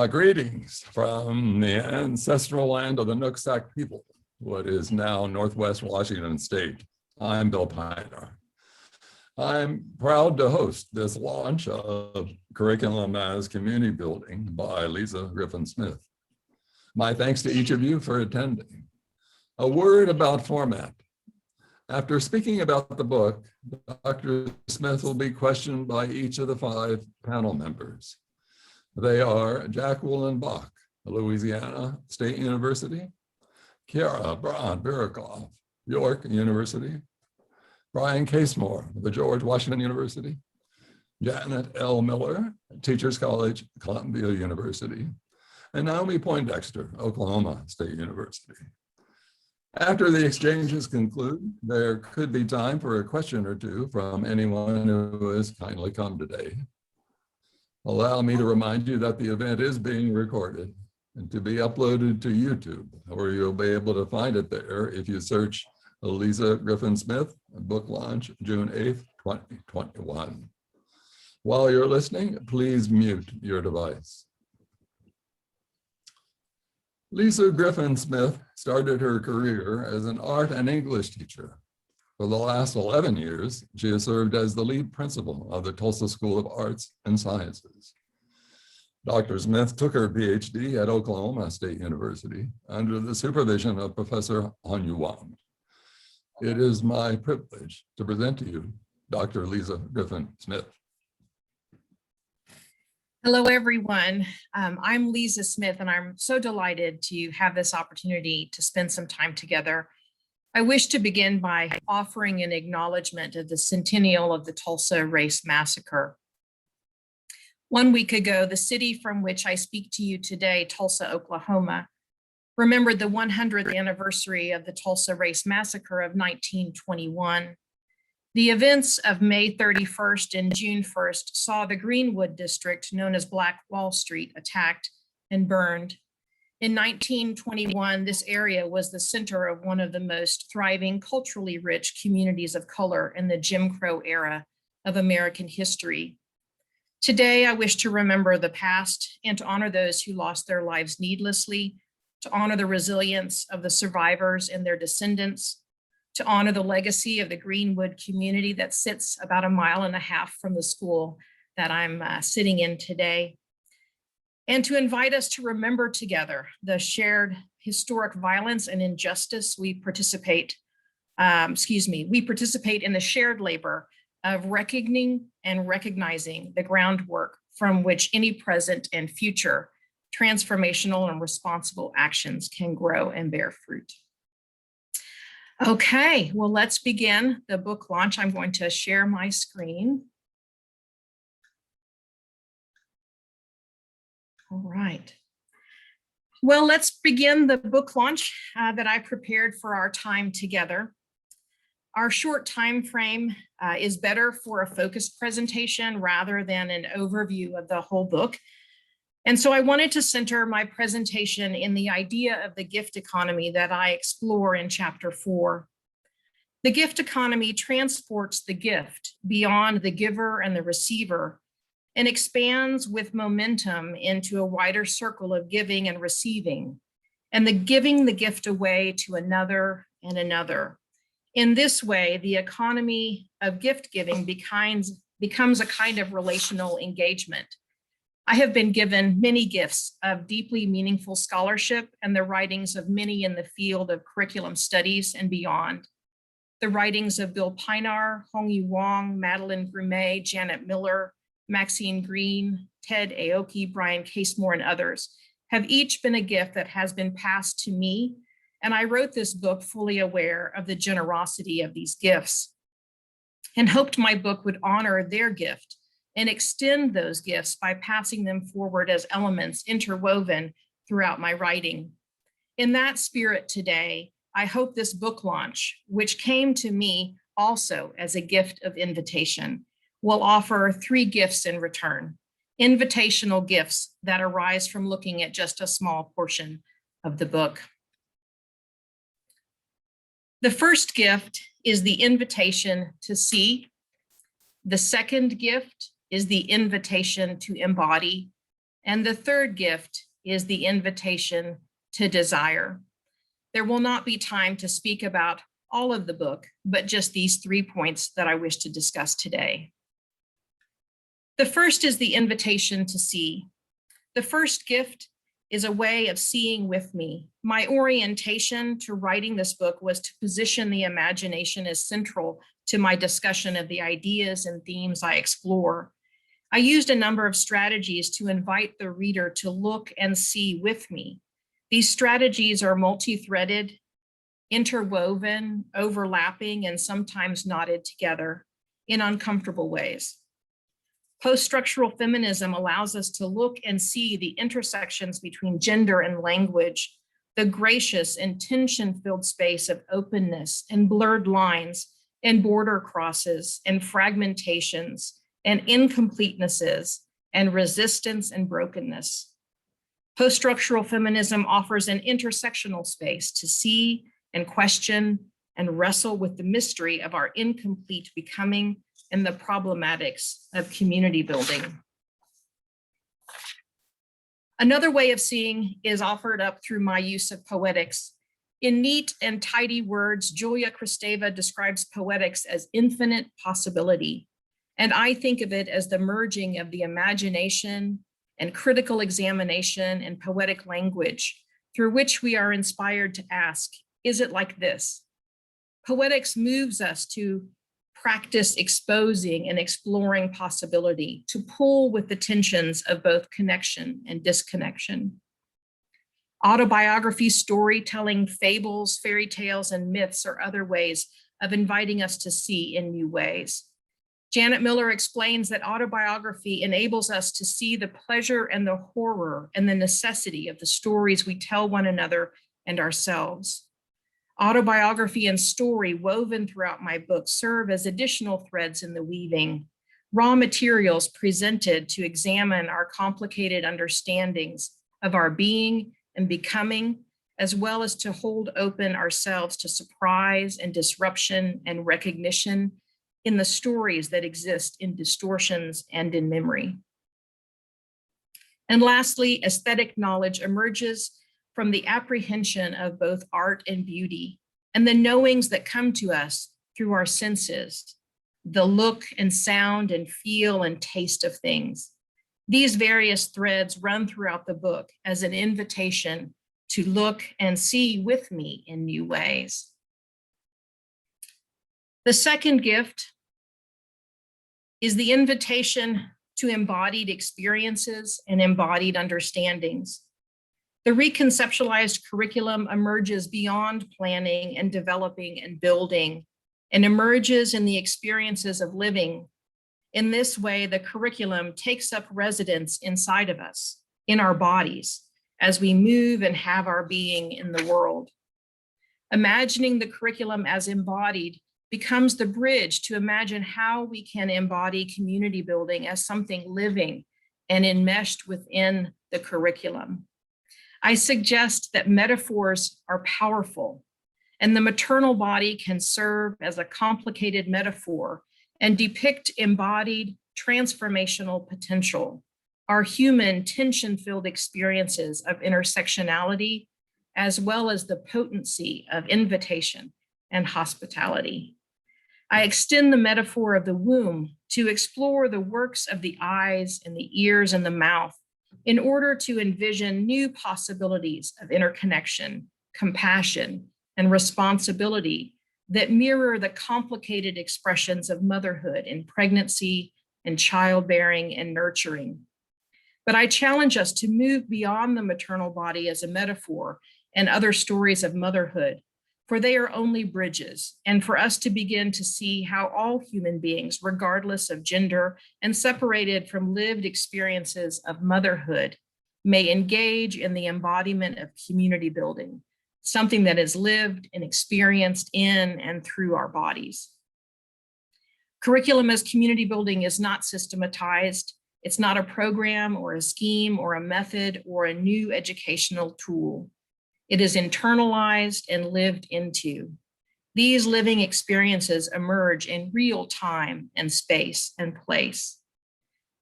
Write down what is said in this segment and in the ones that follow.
Greetings from the ancestral land of the Nooksack people, what is now Northwest Washington State. I'm Bill Piner. I'm proud to host this launch of Curriculum as Community Building by Liesa Griffin Smith. My thanks to each of you for attending. A word about format. After speaking about the book, Dr. Smith will be questioned by each of the 5 panel members. They are Jacqueline Bach, Louisiana State University, Kiera, Brant, Birioukov, York University, Brian Casemore, the George Washington University, Janet L. Miller, Teachers College, Columbia University, and Naomi Poindexter, Oklahoma State University. After the exchanges conclude, there could be time for a question or two from anyone who has kindly come today. Allow me to remind you that the event is being recorded and to be uploaded to YouTube, where you'll be able to find it there if you search Liesa Griffin Smith, book launch June 8th, 2021. While you're listening, please mute your device. Liesa Griffin Smith started her career as an art and English teacher. For the last 11 years, she has served as the lead principal of the Tulsa School of Arts and Sciences. Dr. Smith took her Ph.D. at Oklahoma State University under the supervision of Professor Han-Yu Wang. It is my privilege to present to you Dr. Liesa Griffin Smith. Hello, everyone. I'm Liesa Smith, and I'm so delighted to have this opportunity to spend some time together. I wish to begin by offering an acknowledgement of the centennial of the Tulsa Race Massacre. 1 week ago, the city from which I speak to you today, Tulsa, Oklahoma, remembered the 100th anniversary of the Tulsa Race Massacre of 1921. The events of May 31st and June 1st saw the Greenwood district, known as Black Wall Street, attacked and burned. In 1921, this area was the center of one of the most thriving, culturally rich communities of color in the Jim Crow era of American history. Today, I wish to remember the past and to honor those who lost their lives needlessly, to honor the resilience of the survivors and their descendants, to honor the legacy of the Greenwood community that sits about 1.5 miles from the school that I'm sitting in today, and to invite us to remember together the shared historic violence and injustice we participate in the shared labor of reckoning and recognizing the groundwork from which any present and future transformational and responsible actions can grow and bear fruit. Okay, well, let's begin the book launch. I'm going to share my screen. All right. Well, let's begin the book launch that I prepared for our time together. Our short time frame is better for a focused presentation rather than an overview of the whole book. And so I wanted to center my presentation in the idea of the gift economy that I explore in chapter 4. The gift economy transports the gift beyond the giver and the receiver and expands with momentum into a wider circle of giving and receiving, and the giving the gift away to another and another. In this way, the economy of gift giving becomes a kind of relational engagement. I have been given many gifts of deeply meaningful scholarship and the writings of many in the field of curriculum studies and beyond. The writings of Bill Piner, Han-Yu Wang, Madeline Grumet, Janet Miller, Maxine Green, Ted Aoki, Brian Casemore, and others have each been a gift that has been passed to me, and I wrote this book fully aware of the generosity of these gifts and hoped my book would honor their gift and extend those gifts by passing them forward as elements interwoven throughout my writing. In that spirit today, I hope this book launch, which came to me also as a gift of invitation, will offer 3 gifts in return, invitational gifts that arise from looking at just a small portion of the book. The first gift is the invitation to see, The second gift is the invitation to embody. And the third gift is the invitation to desire. There will not be time to speak about all of the book, but just these 3 points that I wish to discuss today. The first is the invitation to see. The first gift is a way of seeing with me. My orientation to writing this book was to position the imagination as central to my discussion of the ideas and themes I explore. I used a number of strategies to invite the reader to look and see with me. These strategies are multi-threaded, interwoven, overlapping, and sometimes knotted together in uncomfortable ways. Post-structural feminism allows us to look and see the intersections between gender and language, the gracious and tension-filled space of openness and blurred lines and border crosses and fragmentations and incompletenesses and resistance and brokenness. Post-structural feminism offers an intersectional space to see and question and wrestle with the mystery of our incomplete becoming and the problematics of community building. Another way of seeing is offered up through my use of poetics. In neat and tidy words, Julia Kristeva describes poetics as infinite possibility. And I think of it as the merging of the imagination and critical examination and poetic language through which we are inspired to ask, is it like this? Poetics moves us to practice exposing and exploring possibility, to pull with the tensions of both connection and disconnection. Autobiography, storytelling, fables, fairy tales, and myths are other ways of inviting us to see in new ways. Janet Miller explains that autobiography enables us to see the pleasure and the horror and the necessity of the stories we tell one another and ourselves. Autobiography and story woven throughout my book serve as additional threads in the weaving, raw materials presented to examine our complicated understandings of our being and becoming, as well as to hold open ourselves to surprise and disruption and recognition in the stories that exist in distortions and in memory. And lastly, aesthetic knowledge emerges from the apprehension of both art and beauty, and the knowings that come to us through our senses, the look and sound and feel and taste of things. These various threads run throughout the book as an invitation to look and see with me in new ways. The second gift is the invitation to embodied experiences and embodied understandings. The reconceptualized curriculum emerges beyond planning and developing and building and emerges in the experiences of living. In this way, the curriculum takes up residence inside of us, in our bodies, as we move and have our being in the world. Imagining the curriculum as embodied becomes the bridge to imagine how we can embody community building as something living and enmeshed within the curriculum. I suggest that metaphors are powerful, and the maternal body can serve as a complicated metaphor and depict embodied transformational potential, our human tension-filled experiences of intersectionality, as well as the potency of invitation and hospitality. I extend the metaphor of the womb to explore the works of the eyes and the ears and the mouth in order to envision new possibilities of interconnection, compassion, and responsibility that mirror the complicated expressions of motherhood in pregnancy and childbearing and nurturing. But I challenge us to move beyond the maternal body as a metaphor and other stories of motherhood, for they are only bridges, and for us to begin to see how all human beings, regardless of gender and separated from lived experiences of motherhood, may engage in the embodiment of community building, something that is lived and experienced in and through our bodies. Curriculum as community building is not systematized. It's not a program or a scheme or a method or a new educational tool. It is internalized and lived into. These living experiences emerge in real time and space and place.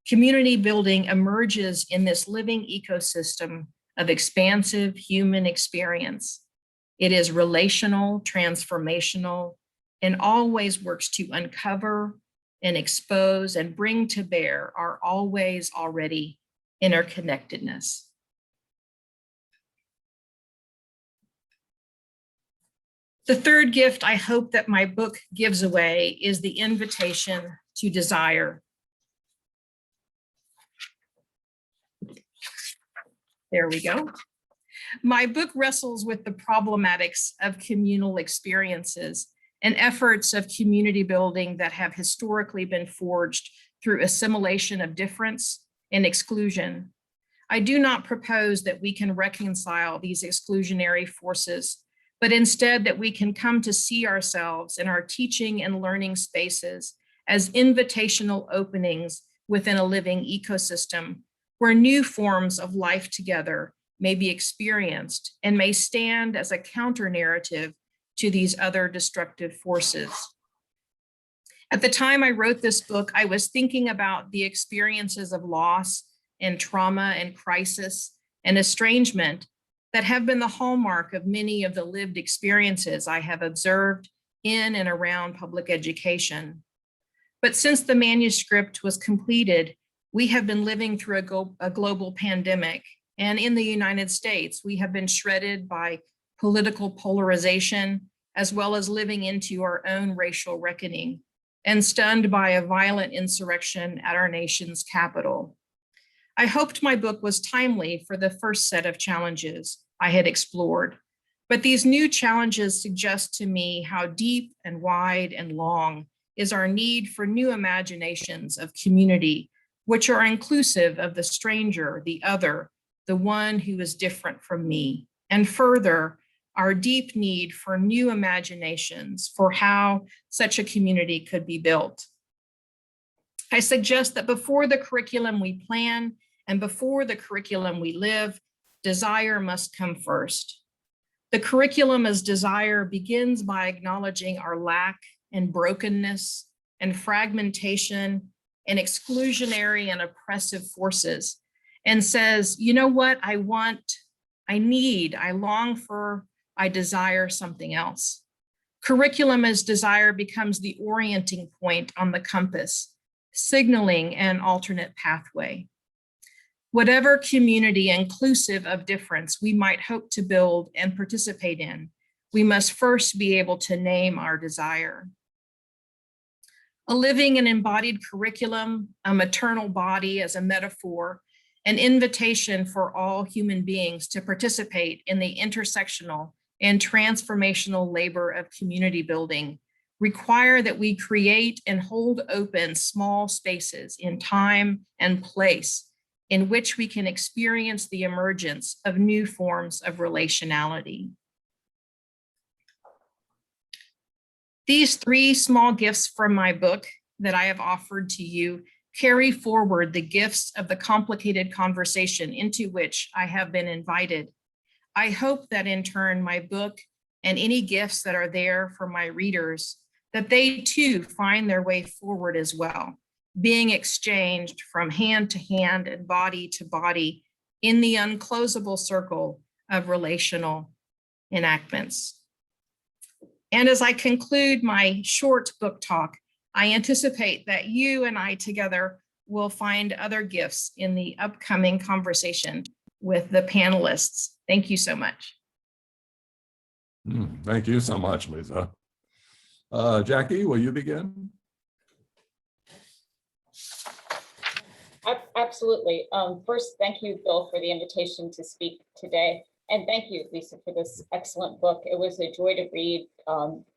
Community building emerges in this living ecosystem of expansive human experience. It is relational, transformational, and always works to uncover and expose and bring to bear our always already interconnectedness. The third gift I hope that my book gives away is the invitation to desire. There we go. My book wrestles with the problematics of communal experiences and efforts of community building that have historically been forged through assimilation of difference and exclusion. I do not propose that we can reconcile these exclusionary forces, but instead that we can come to see ourselves in our teaching and learning spaces as invitational openings within a living ecosystem where new forms of life together may be experienced and may stand as a counter narrative to these other destructive forces. At the time I wrote this book, I was thinking about the experiences of loss and trauma and crisis and estrangement that have been the hallmark of many of the lived experiences I have observed in and around public education. But since the manuscript was completed, we have been living through a global pandemic. And in the United States, we have been shredded by political polarization, as well as living into our own racial reckoning, and stunned by a violent insurrection at our nation's capital. I hoped my book was timely for the first set of challenges I had explored, but these new challenges suggest to me how deep and wide and long is our need for new imaginations of community, which are inclusive of the stranger, the other, the one who is different from me, and further, our deep need for new imaginations for how such a community could be built. I suggest that before the curriculum we plan and before the curriculum we live, desire must come first. The curriculum as desire begins by acknowledging our lack and brokenness and fragmentation and exclusionary and oppressive forces, and says, you know what, I want, I need, I long for, I desire something else. Curriculum as desire becomes the orienting point on the compass, signaling an alternate pathway. Whatever community inclusive of difference we might hope to build and participate in, we must first be able to name our desire. A living and embodied curriculum, a maternal body as a metaphor, an invitation for all human beings to participate in the intersectional and transformational labor of community building require that we create and hold open small spaces in time and place in which we can experience the emergence of new forms of relationality. These three small gifts from my book that I have offered to you carry forward the gifts of the complicated conversation into which I have been invited. I hope that in turn, my book and any gifts that are there for my readers, that they too find their way forward as well, being exchanged from hand to hand and body to body in the unclosable circle of relational enactments. And as I conclude my short book talk, I anticipate that you and I together will find other gifts in the upcoming conversation with the panelists. Thank you so much. Thank you so much, Liesa. Jackie, will you begin? Absolutely. First, thank you, Bill, for the invitation to speak today. And thank you, Liesa, for this excellent book. It was a joy to read.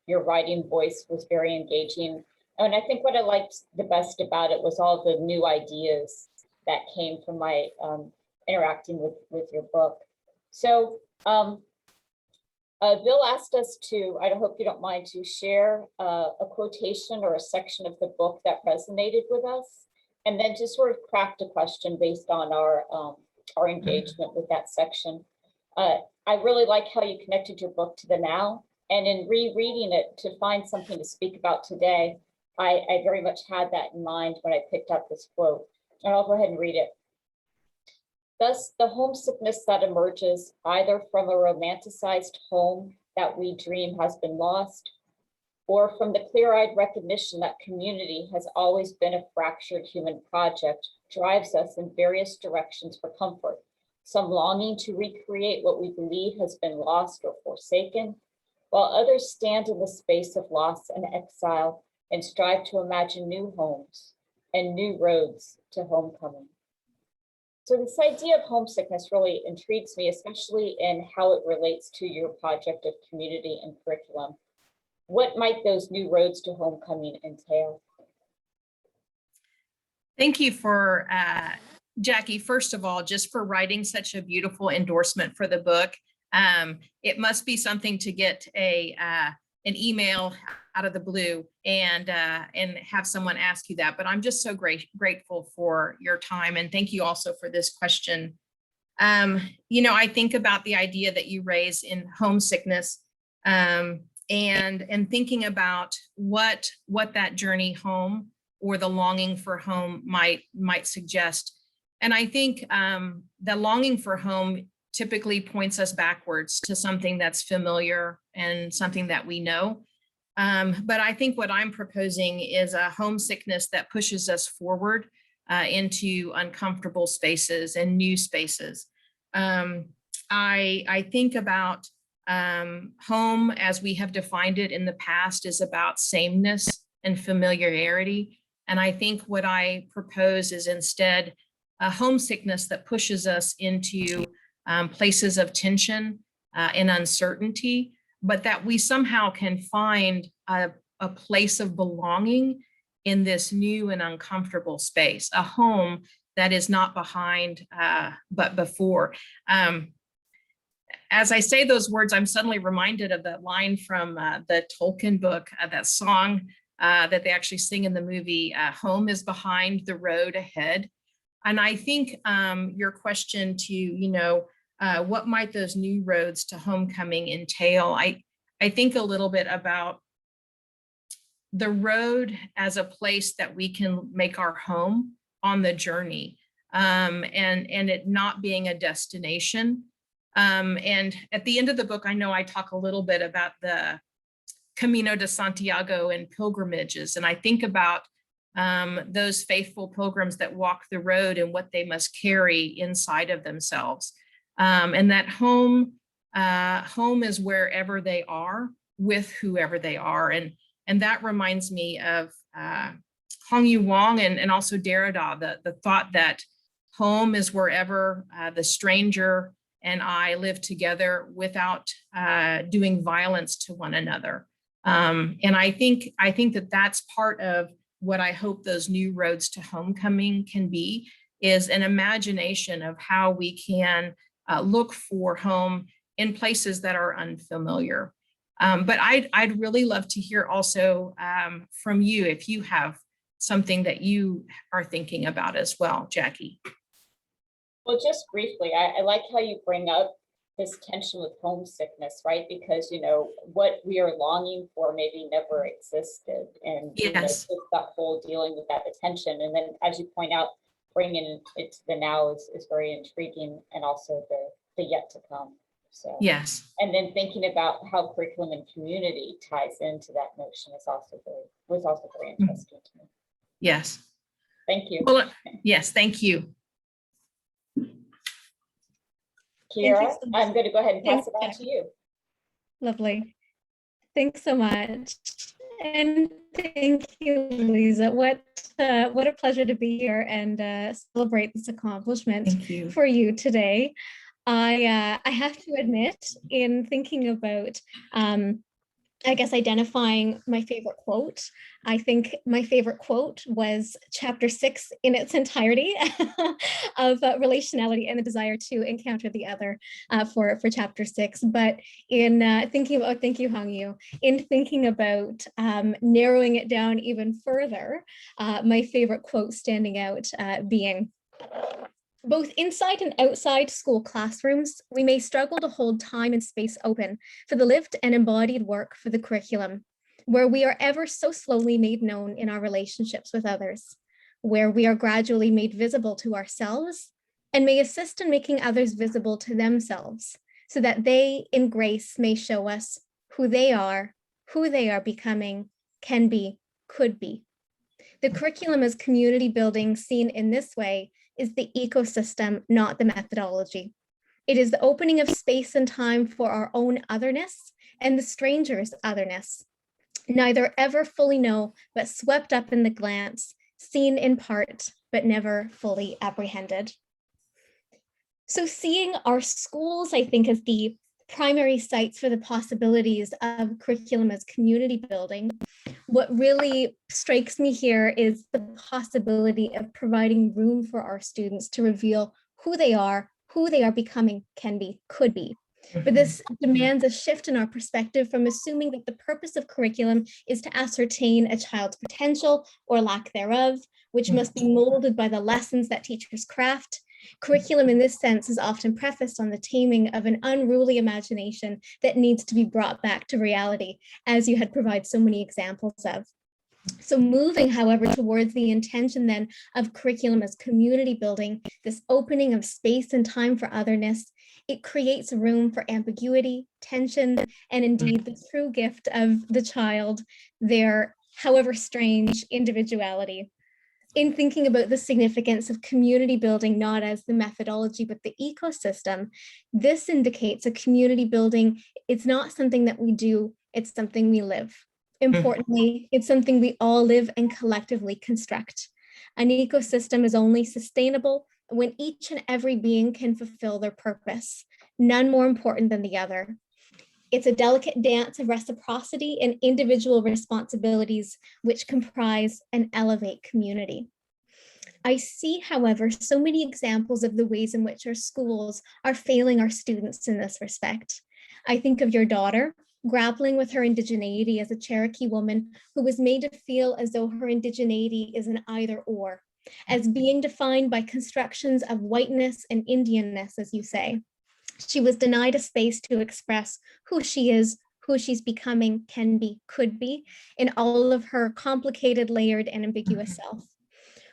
Your writing voice was very engaging. And I think what I liked the best about it was all the new ideas that came from my interacting with your book. So Bill asked us to, I hope you don't mind, to share a quotation or a section of the book that resonated with us, and then just sort of craft a question based on our engagement with that section. I really like how you connected your book to the now And in rereading it to find something to speak about today, I very much had that in mind when I picked up this quote. And I'll go ahead and read it. Thus, the homesickness that emerges either from a romanticized home that we dream has been lost, or from the clear-eyed recognition that community has always been a fractured human project, drives us in various directions for comfort, some longing to recreate what we believe has been lost or forsaken, while others stand in the space of loss and exile and strive to imagine new homes and new roads to homecoming. So this idea of homesickness really intrigues me, especially in how it relates to your project of community and curriculum. What might those new roads to homecoming entail? Thank you for, Jackie, first of all, just for writing such a beautiful endorsement for the book. It must be something to get an email out of the blue and have someone ask you that. But I'm just so grateful for your time, and thank you also for this question. You know, I think about the idea that you raise in homesickness, and thinking about what that journey home or the longing for home might suggest. And I think the longing for home typically points us backwards to something that's familiar and something that we know. But I think what I'm proposing is a homesickness that pushes us forward into uncomfortable spaces and new spaces. I think about home as we have defined it in the past is about sameness and familiarity. And I think what I propose is instead a homesickness that pushes us into places of tension and uncertainty, but that we somehow can find a place of belonging in this new and uncomfortable space, a home that is not behind, but before. As I say those words, I'm suddenly reminded of that line from the Tolkien book, that song that they actually sing in the movie, Home is Behind the Road Ahead. And I think your question to, you know, what might those new roads to homecoming entail? I think a little bit about the road as a place that we can make our home on the journey, and it not being a destination. And at the end of the book, I know I talk a little bit about the Camino de Santiago and pilgrimages, and I think about those faithful pilgrims that walk the road and what they must carry inside of themselves. And that home is wherever they are with whoever they are. And that reminds me of Hong-Yu Wong and also Derrida, the thought that home is wherever the stranger and I live together without doing violence to one another. And I think that that's part of what I hope those new roads to homecoming can be, is an imagination of how we can look for home in places that are unfamiliar. But I'd really love to hear also from you if you have something that you are thinking about as well, Jackie. Well, just briefly, I like how you bring up this tension with homesickness, right? Because, you know, what we are longing for maybe never existed. And yes, you know, that whole dealing with that attention. And then, as you point out, bringing it to the now is very intriguing, and also the yet to come. So yes. And then thinking about how curriculum and community ties into that notion was also very interesting to me. Yes. Thank you. Well, yes, thank you. Kiera, so I'm going to go ahead and pass it on to you. Lovely. Thanks so much. And thank you, Lisa. What a pleasure to be here and celebrate this accomplishment for you today. I have to admit, in thinking about I guess identifying my favorite quote, I think my favorite quote was chapter 6 in its entirety of relationality and the desire to encounter the other for chapter 6. But in thinking about, thank you, Hong-Yu, in thinking about narrowing it down even further, my favorite quote standing out being, Both inside and outside school classrooms, we may struggle to hold time and space open for the lived and embodied work for the curriculum, where we are ever so slowly made known in our relationships with others, where we are gradually made visible to ourselves and may assist in making others visible to themselves, so that they, in grace, may show us who they are becoming, can be, could be. The curriculum as community building seen in this way is the ecosystem, not the methodology. It is the opening of space and time for our own otherness and the stranger's otherness. Neither ever fully know, but swept up in the glance, seen in part, but never fully apprehended. So seeing our schools, I think, as the primary sites for the possibilities of curriculum as community building, what really strikes me here is the possibility of providing room for our students to reveal who they are becoming, can be, could be. But this demands a shift in our perspective from assuming that the purpose of curriculum is to ascertain a child's potential or lack thereof, which must be molded by the lessons that teachers craft. Curriculum in this sense is often prefaced on the taming of an unruly imagination that needs to be brought back to reality, as you had provided so many examples of. So moving, however, towards the intention then of curriculum as community building, this opening of space and time for otherness, it creates room for ambiguity, tension, and indeed the true gift of the child, their, however strange, individuality. In thinking about the significance of community building, not as the methodology, but the ecosystem, this indicates a community building. It's not something that we do, it's something we live. Importantly, it's something we all live and collectively construct. An ecosystem is only sustainable when each and every being can fulfill their purpose, none more important than the other. It's a delicate dance of reciprocity and individual responsibilities which comprise and elevate community. I see, however, so many examples of the ways in which our schools are failing our students in this respect. I think of your daughter grappling with her indigeneity as a Cherokee woman who was made to feel as though her indigeneity is an either or, as being defined by constructions of whiteness and Indianness, as you say. She was denied a space to express who she is, who she's becoming, can be, could be, in all of her complicated, layered, and ambiguous self.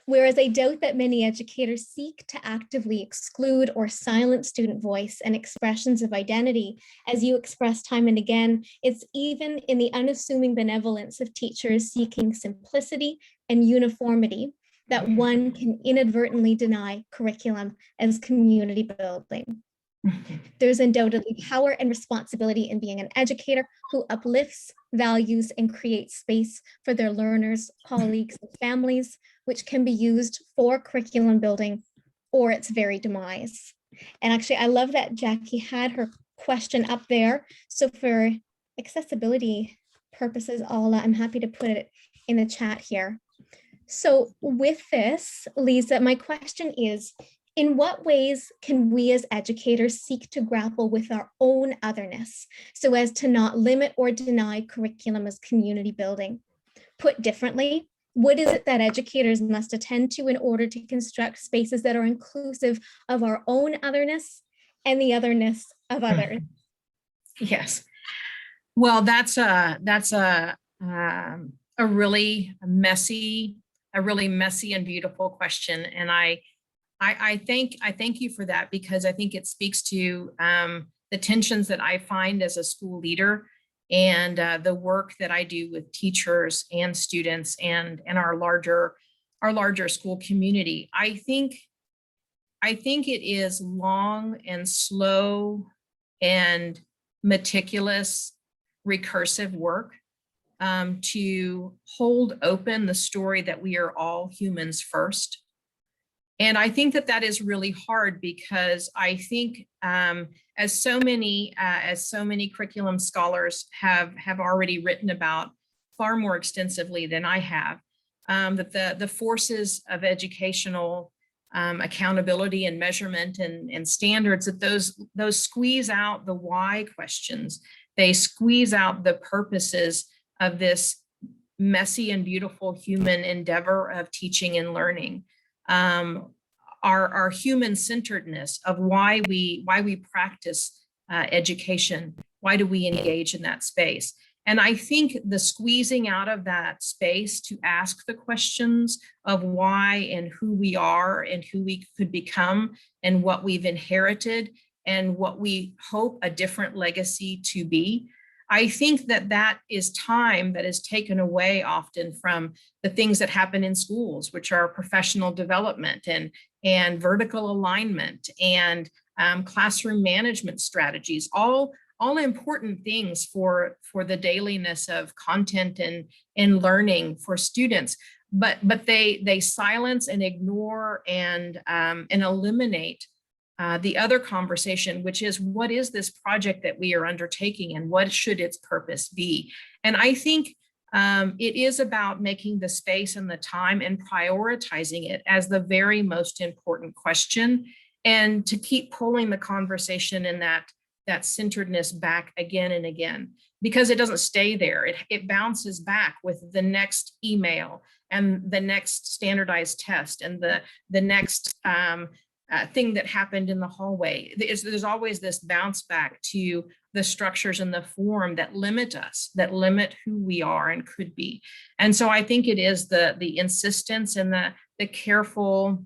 Whereas I doubt that many educators seek to actively exclude or silence student voice and expressions of identity, as you express time and again, it's even in the unassuming benevolence of teachers seeking simplicity and uniformity that one can inadvertently deny curriculum as community building. There's undoubtedly power and responsibility in being an educator who uplifts, values, and creates space for their learners, colleagues, and families, which can be used for curriculum building or its very demise. And actually, I love that Jackie had her question up there. So for accessibility purposes, I'm happy to put it in the chat here. So with this, Liesa, my question is, in what ways can we as educators seek to grapple with our own otherness so as to not limit or deny curriculum as community building? Put differently, what is it that educators must attend to in order to construct spaces that are inclusive of our own otherness and the otherness of others? Yes. Well, that's a really messy and beautiful question, and I thank you for that, because I think it speaks to the tensions that I find as a school leader and the work that I do with teachers and students and our larger school community. I think it is long and slow and meticulous, recursive work to hold open the story that we are all humans first. And I think that is really hard, because I think as so many curriculum scholars have already written about far more extensively than I have, that the forces of educational accountability and measurement and standards, that those squeeze out the why questions. They squeeze out the purposes of this messy and beautiful human endeavor of teaching and learning. our human centeredness of why we practice education. Why do we engage in that space? And I think the squeezing out of that space to ask the questions of why and who we are and who we could become and what we've inherited and what we hope a different legacy to be. I think that that is time that is taken away often from the things that happen in schools, which are professional development and vertical alignment and classroom management strategies, all important things for the dailiness of content and learning for students. But they silence and ignore and eliminate the other conversation, which is, what is this project that we are undertaking and what should its purpose be? And I think it is about making the space and the time and prioritizing it as the very most important question, and to keep pulling the conversation in that centeredness back again and again, because it doesn't stay there. It bounces back with the next email and the next standardized test and the next thing that happened in the hallway. There's always this bounce back to the structures and the form that limit us, that limit who we are and could be. And so I think it is the insistence and the careful,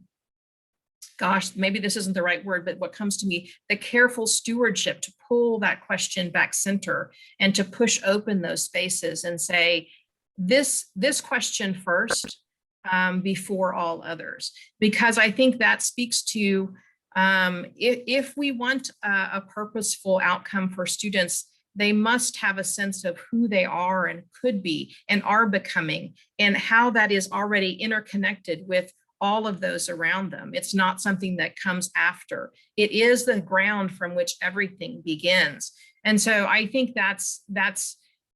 gosh, maybe this isn't the right word, but what comes to me, the careful stewardship to pull that question back center and to push open those spaces and say, this question first, before all others, because I think that speaks to if we want a purposeful outcome for students, they must have a sense of who they are and could be and are becoming, and how that is already interconnected with all of those around them. It's not something that comes after. It is the ground from which everything begins. And so I think that's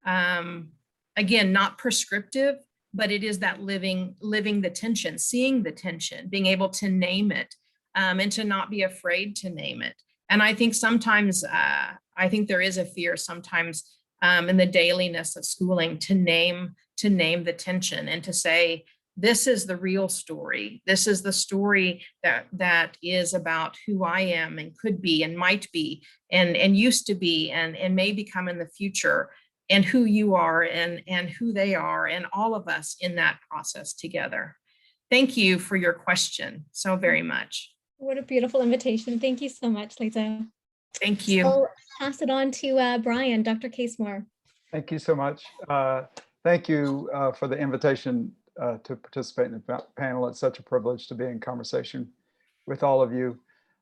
again, not prescriptive, but it is that living the tension, seeing the tension, being able to name it, and to not be afraid to name it. And I think sometimes, I think there is a fear sometimes in the dailiness of schooling to name the tension and to say, this is the real story. This is the story that is about who I am and could be and might be and used to be and may become in the future, and who you are and who they are, and all of us in that process together. Thank you for your question so very much. What a beautiful invitation. Thank you so much, Liesa. Thank you. I'll pass it on to Brian, Dr. Casemore. Thank you so much. Thank you for the invitation to participate in the panel. It's such a privilege to be in conversation with all of you.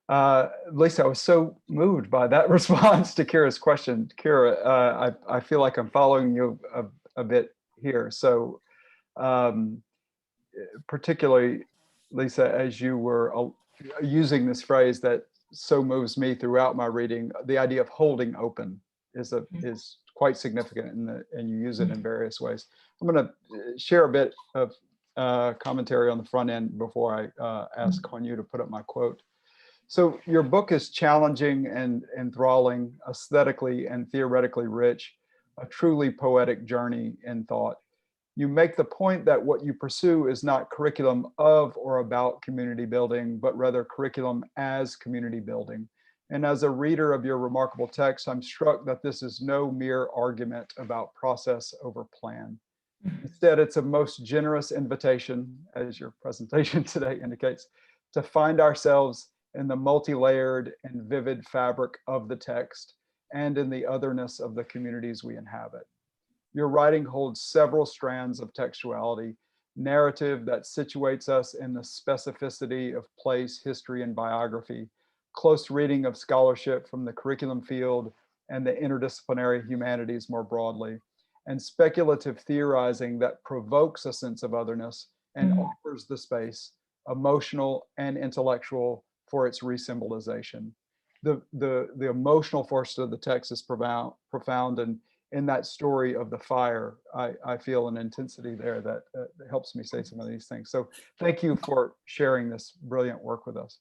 Liesa, I was so moved by that response to Kiera's question. Kiera, I feel like I'm following you a bit here. So particularly, Liesa, as you were using this phrase that so moves me throughout my reading, the idea of holding open is quite significant, and you use it in various ways. I'm going to share a bit of commentary on the front end before I ask Honu to put up my quote. So your book is challenging and enthralling, aesthetically and theoretically rich, a truly poetic journey in thought. You make the point that what you pursue is not curriculum of or about community building, but rather curriculum as community building. And as a reader of your remarkable text, I'm struck that this is no mere argument about process over plan. Instead, it's a most generous invitation, as your presentation today indicates, to find ourselves in the multi-layered and vivid fabric of the text and in the otherness of the communities we inhabit. Your writing holds several strands of textuality, narrative that situates us in the specificity of place, history, and biography, close reading of scholarship from the curriculum field and the interdisciplinary humanities more broadly, and speculative theorizing that provokes a sense of otherness and offers the space, emotional and intellectual, for its resymbolization. The emotional force of the text is profound, and in that story of the fire, I feel an intensity there that helps me say some of these things. So thank you for sharing this brilliant work with us.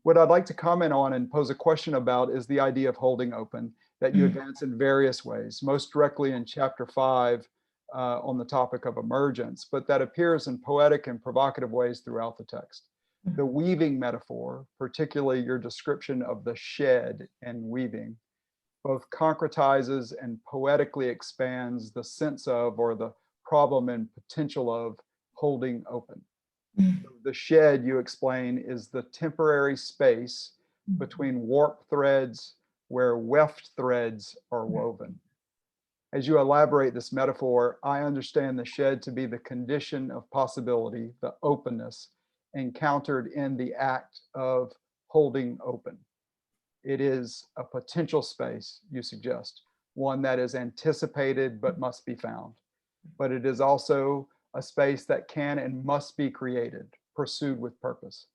What I'd like to comment on and pose a question about is the idea of holding open that you advance in various ways, most directly in chapter 5 on the topic of emergence, but that appears in poetic and provocative ways throughout the text. The weaving metaphor, particularly your description of the shed and weaving, both concretizes and poetically expands the sense of, or the problem and potential of, holding open. The shed, you explain, is the temporary space between warp threads where weft threads are woven. As you elaborate this metaphor, I understand the shed to be the condition of possibility, the openness encountered in the act of holding open. It is a potential space, you suggest, one that is anticipated but must be found. But it is also a space that can and must be created, pursued with purpose.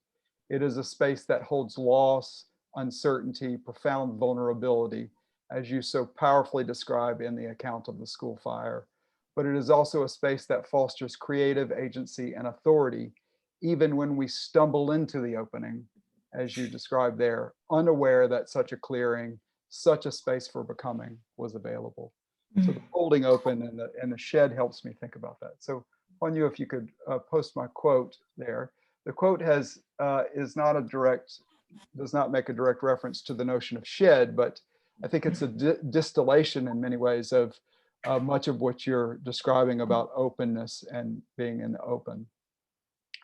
It is a space that holds loss, uncertainty, profound vulnerability, as you so powerfully describe in the account of the school fire. But it is also a space that fosters creative agency and authority, even when we stumble into the opening, as you describe there, unaware that such a clearing, such a space for becoming was available. So the holding open and the shed helps me think about that. So on you, if you could post my quote there. The quote has is not a direct, does not make a direct reference to the notion of shed, but I think it's a distillation in many ways of much of what you're describing about openness and being in the open.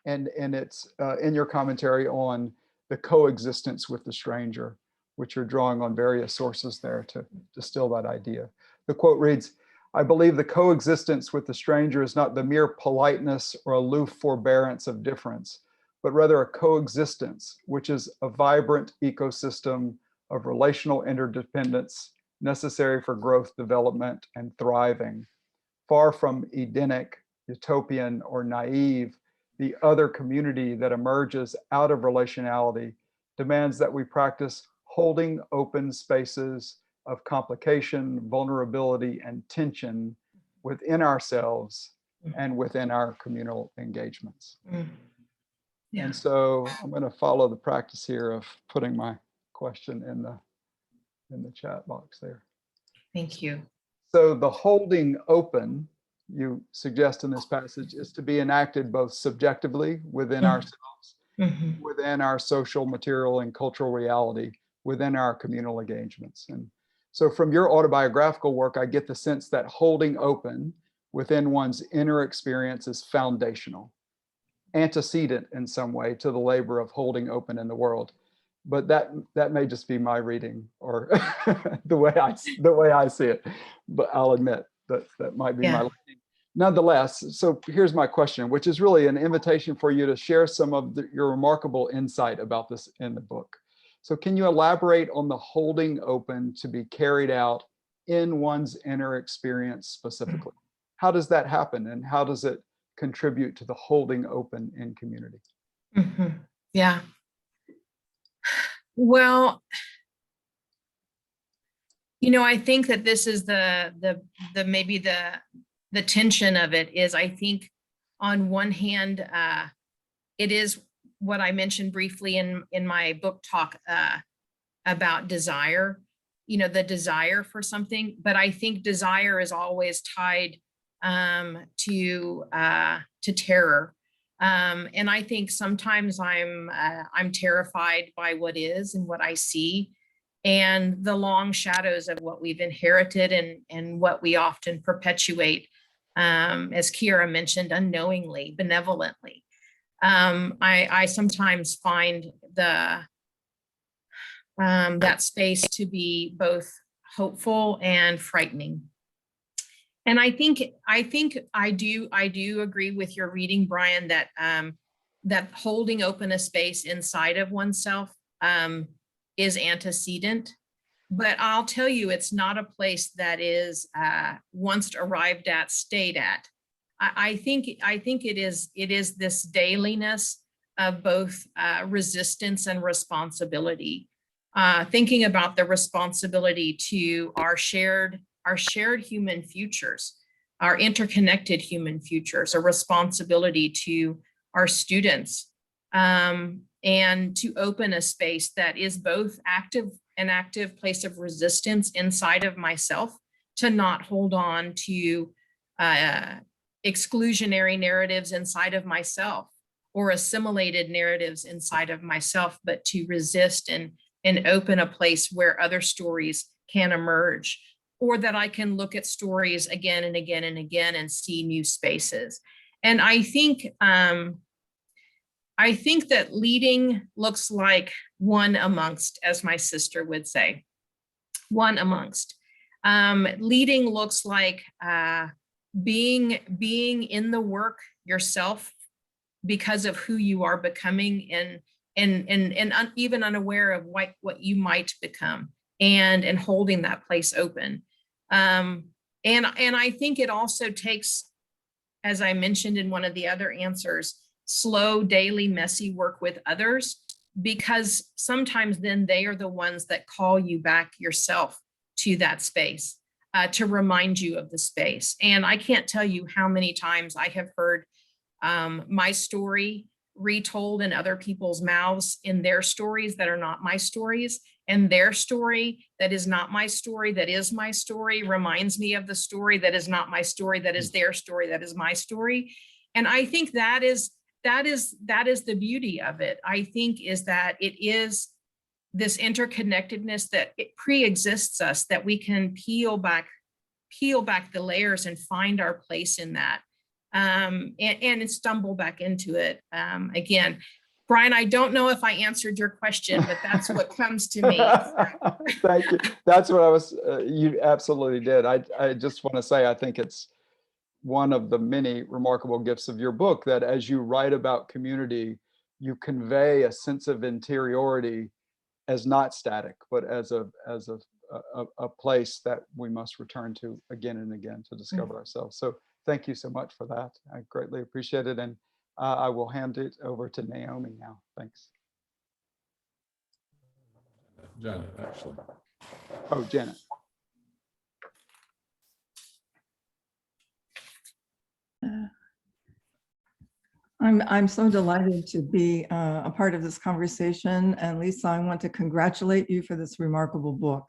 And it's in your commentary on the coexistence with the stranger, which you're drawing on various sources there to distill that idea. The quote reads, "I believe the coexistence with the stranger is not the mere politeness or aloof forbearance of difference, but rather a coexistence, which is a vibrant ecosystem of relational interdependence necessary for growth, development, and thriving. Far from Edenic, utopian, or naive, the other community that emerges out of relationality demands that we practice holding open spaces of complication, vulnerability, and tension within ourselves and within our communal engagements." Yeah. And so I'm going to follow the practice here of putting my question in the chat box there. Thank you. So the holding open, you suggest in this passage, is to be enacted both subjectively within ourselves, within our social, material, and cultural reality, within our communal engagements. And so from your autobiographical work, I get the sense that holding open within one's inner experience is foundational, antecedent in some way to the labor of holding open in the world. But that may just be my reading or the way I see it. But I'll admit that might be my reading. Nonetheless, so here's my question, which is really an invitation for you to share some of your remarkable insight about this in the book. So can you elaborate on the holding open to be carried out in one's inner experience specifically? How does that happen, and how does it contribute to the holding open in community? Yeah. Well, I think that this is maybe the tension of it is, I think on one hand, it is what I mentioned briefly in my book talk about desire, the desire for something, but I think desire is always tied to terror. And I think sometimes I'm terrified by what is and what I see, and the long shadows of what we've inherited and what we often perpetuate, as Kiera mentioned, unknowingly, benevolently. I sometimes find that space to be both hopeful and frightening. And I think I do agree with your reading, Brian, that that holding open a space inside of oneself is antecedent. But I'll tell you, it's not a place that is once arrived at, stayed at. I think it is this dailiness of both resistance and responsibility. Thinking about the responsibility to our shared human futures, our interconnected human futures, a responsibility to our students, and to open a space that is both an active place of resistance inside of myself, to not hold on to exclusionary narratives inside of myself, or assimilated narratives inside of myself, but to resist and open a place where other stories can emerge, or that I can look at stories again and again and again and see new spaces. And I think that leading looks like one amongst, as my sister would say, one amongst. Leading looks like being in the work yourself because of who you are becoming, and even unaware of what you might become, and holding that place open. And I think it also takes, as I mentioned in one of the other answers, slow, daily, messy work with others, because sometimes then they are the ones that call you back yourself to that space, to remind you of the space. And I can't tell you how many times I have heard my story retold in other people's mouths, in their stories that are not my stories, and their story that is not my story, that is my story, reminds me of the story that is not my story, that is their story, that is my story. And I think that is the beauty of it. I think is that it is this interconnectedness that it pre-exists us, that we can peel back the layers and find our place in that, and stumble back into it again. Brian, I don't know if I answered your question, but that's what comes to me. Thank you. That's what I was, you absolutely did. I just want to say, I think it's one of the many remarkable gifts of your book, that as you write about community, you convey a sense of interiority as not static, but as a place that we must return to again and again to discover ourselves. So thank you so much for that. I greatly appreciate it. And I will hand it over to Naomi now. Thanks. Janet, actually. Oh, Janet. I'm so delighted to be a part of this conversation. And Liesa, I want to congratulate you for this remarkable book.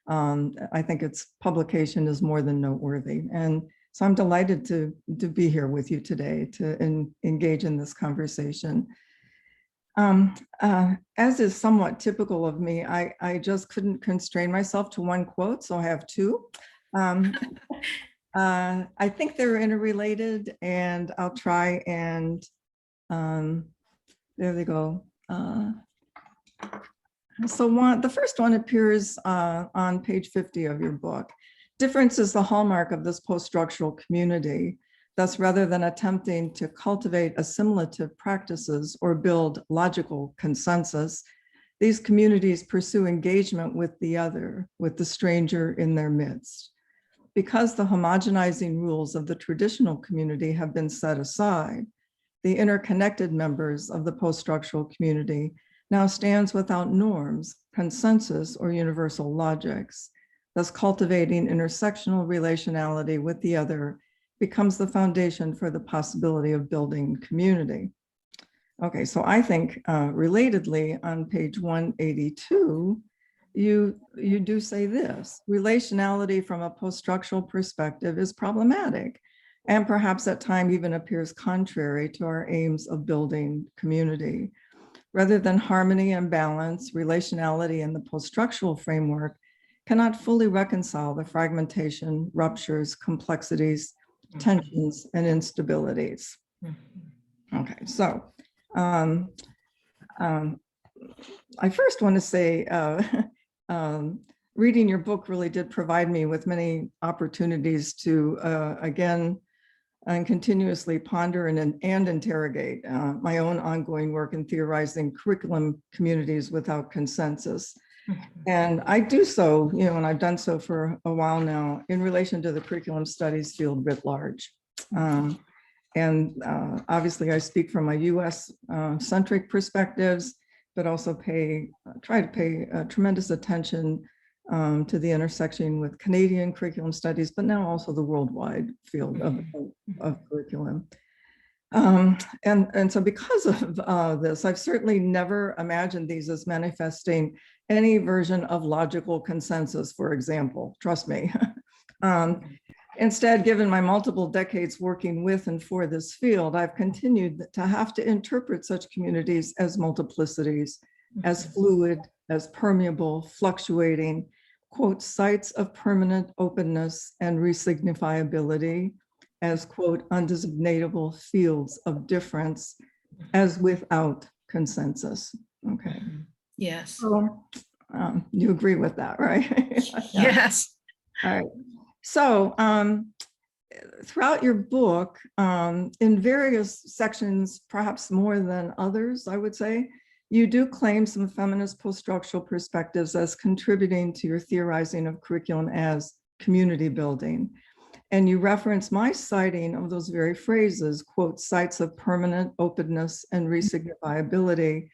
I think its publication is more than noteworthy. And so I'm delighted to be here with you today to engage in this conversation. As is somewhat typical of me, I just couldn't constrain myself to one quote, so I have two. I think they're interrelated, and I'll try and there they go. So the first one appears on page 50 of your book. Difference is the hallmark of this post-structural community. Thus, rather than attempting to cultivate assimilative practices or build logical consensus, these communities pursue engagement with the other, with the stranger in their midst. Because the homogenizing rules of the traditional community have been set aside, the interconnected members of the post-structural community now stands without norms, consensus, or universal logics. Thus, cultivating intersectional relationality with the other becomes the foundation for the possibility of building community. Okay, so I think relatedly on page 182, you do say this: relationality from a post-structural perspective is problematic, and perhaps at times even appears contrary to our aims of building community. Rather than harmony and balance, relationality in the post-structural framework cannot fully reconcile the fragmentation, ruptures, complexities, tensions, and instabilities. Okay, so I first want to say, reading your book really did provide me with many opportunities to, again, and continuously ponder and interrogate my own ongoing work in theorizing curriculum communities without consensus. And I do so, and I've done so for a while now, in relation to the curriculum studies field writ large. Obviously I speak from my US centric perspectives, but also try to pay tremendous attention to the intersection with Canadian curriculum studies, but now also the worldwide field of curriculum. And so because of this, I've certainly never imagined these as manifesting any version of logical consensus, for example, trust me. Instead, given my multiple decades working with and for this field, I've continued to have to interpret such communities as multiplicities, as fluid, as permeable, fluctuating, quote, sites of permanent openness and resignifiability, as, quote, undesignatable fields of difference, as without consensus. Okay. Yes. So, you agree with that, right? Yes. All right. So throughout your book, in various sections, perhaps more than others, I would say, you do claim some feminist post-structural perspectives as contributing to your theorizing of curriculum as community building. And you reference my citing of those very phrases, quote, sites of permanent openness and resignifiability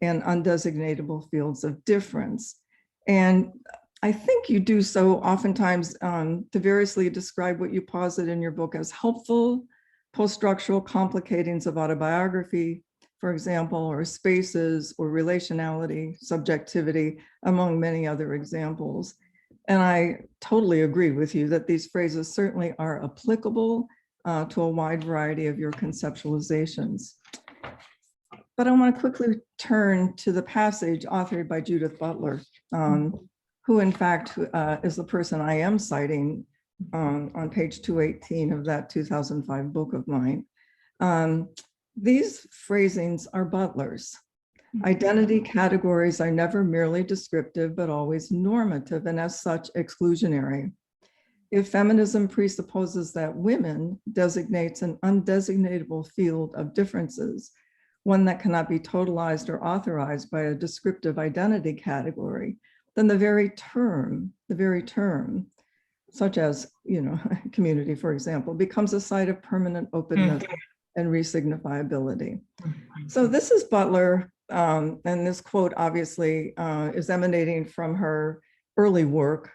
and undesignatable fields of difference. And I think you do so oftentimes to variously describe what you posit in your book as helpful post-structural complicatings of autobiography, for example, or spaces or relationality, subjectivity, among many other examples. And I totally agree with you that these phrases certainly are applicable to a wide variety of your conceptualizations. But I want to quickly turn to the passage authored by Judith Butler, who in fact is the person I am citing on page 218 of that 2005 book of mine. These phrasings are Butler's. Identity categories are never merely descriptive, but always normative, and as such, exclusionary. If feminism presupposes that women designates an undesignatable field of differences, one that cannot be totalized or authorized by a descriptive identity category, then the very term, such as, community, for example, becomes a site of permanent openness and resignifiability. So this is Butler, and this quote obviously is emanating from her early work,